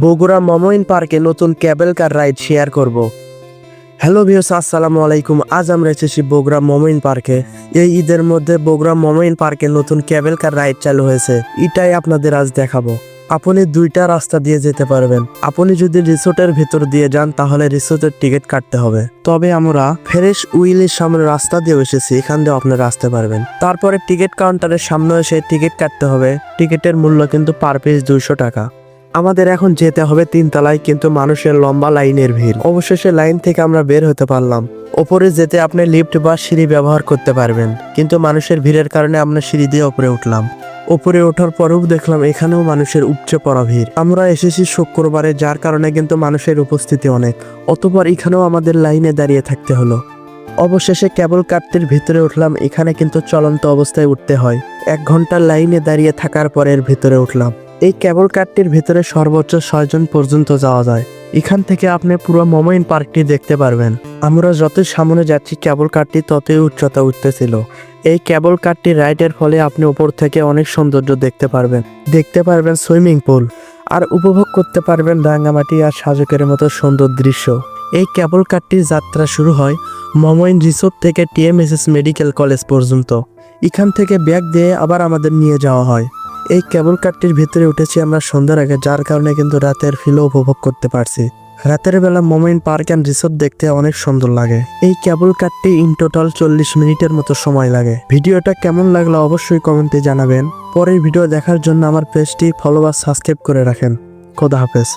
বগুড়া মমইন পার্কে নতুন ক্যাবেল কার ride share করব। হ্যালো ভিউয়ার্স, আসসালামু আলাইকুম। আজ আমরা এসেছি বগুড়া মমইন পার্কে। এই ঈদের মধ্যে বগুড়া মমইন পার্কে নতুন ক্যাবেল কার রাইড চালু হয়েছে, এটাই আপনাদের আজ দেখাবো। আপনি দুইটা রাস্তা দিয়ে যেতে পারবেন। আপনি যদি রিসোর্টের ভিতর দিয়ে যান তাহলে রিসোর্টের টিকিট কাটতে হবে, তবে আমরা ফ্রেশ উইলের সামনে রাস্তা দিয়ে এসেছি, এখান দিয়ে আপনারা আসতে পারবেন। তারপরে টিকিট কাউন্টারের সামনে এসে টিকিট কাটতে হবে। টিকিটের মূল্য কিন্তু পার পিস 200 টাকা। আমাদের এখন যেতে হবে 3 তলায়, কিন্তু মানুষের লম্বা লাইনের ভিড়। অবশেষে লাইন থেকে আমরা বের হতে পারলাম। ওপরে যেতে আপনি লিফট বা সিঁড়ি ব্যবহার করতে পারবেন, কিন্তু মানুষের ভিড়ের কারণে আমরা সিঁড়ি দিয়ে ওপরে উঠলাম। ওপরে ওঠার পরেও দেখলাম এখানেও মানুষের উপচে পড়া ভিড়। আমরা এসেছি শুক্রবারে, যার কারণে কিন্তু মানুষের উপস্থিতি অনেক। অতঃপর এখানেও আমাদের লাইনে দাঁড়িয়ে থাকতে হলো। অবশেষে কেবল কারটির ভিতরে উঠলাম। এখানে কিন্তু চলন্ত অবস্থায় উঠতে হয়। 1 ঘন্টা লাইনে দাঁড়িয়ে থাকার পরে এর ভিতরে উঠলাম। এই কেবল কারটির ভিতরে সর্বোচ্চ 6 জন পর্যন্ত যাওয়া যায়। এখান থেকে আপনি পুরো মমইন পার্কটি দেখতে পারবেন। আমরা যতই সামনে যাচ্ছি কেবল কারটি ততই উচ্চতা উঠতেছিল। এই কেবল কারটি রাইডের ফলে আপনি উপর থেকে অনেক সৌন্দর্য দেখতে পারবেন সুইমিং পুল, আর উপভোগ করতে পারবেন রাঙ্গামাটি আর সাজেকের মতো সুন্দর দৃশ্য। এই কেবল কারটির যাত্রা শুরু হয় মমইন রিসোর্ট থেকে TMSS মেডিকেল কলেজ পর্যন্ত। এখান থেকে ব্যাগ দিয়ে আবার আমাদের নিয়ে যাওয়া হয়। এই কেবল কারটির ভিতরে উঠেছি আমরা সন্ধ্যার আগে, যার কারণে কিন্তু রাতের ফিলও উপভোগ করতে পারছি। রাতের বেলা মমইন পার্ক অ্যান্ড রিসোর্ট দেখতে অনেক সুন্দর লাগে। এই কেবল কারটি ইন টোটাল 40 মিনিটের মতো সময় লাগে। ভিডিওটা কেমন লাগলো অবশ্যই কমেন্টে জানাবেন। পরের ভিডিও দেখার জন্য আমার পেজটি ফলো বা সাবস্ক্রাইব করে রাখেন। খোদা হাফেজ।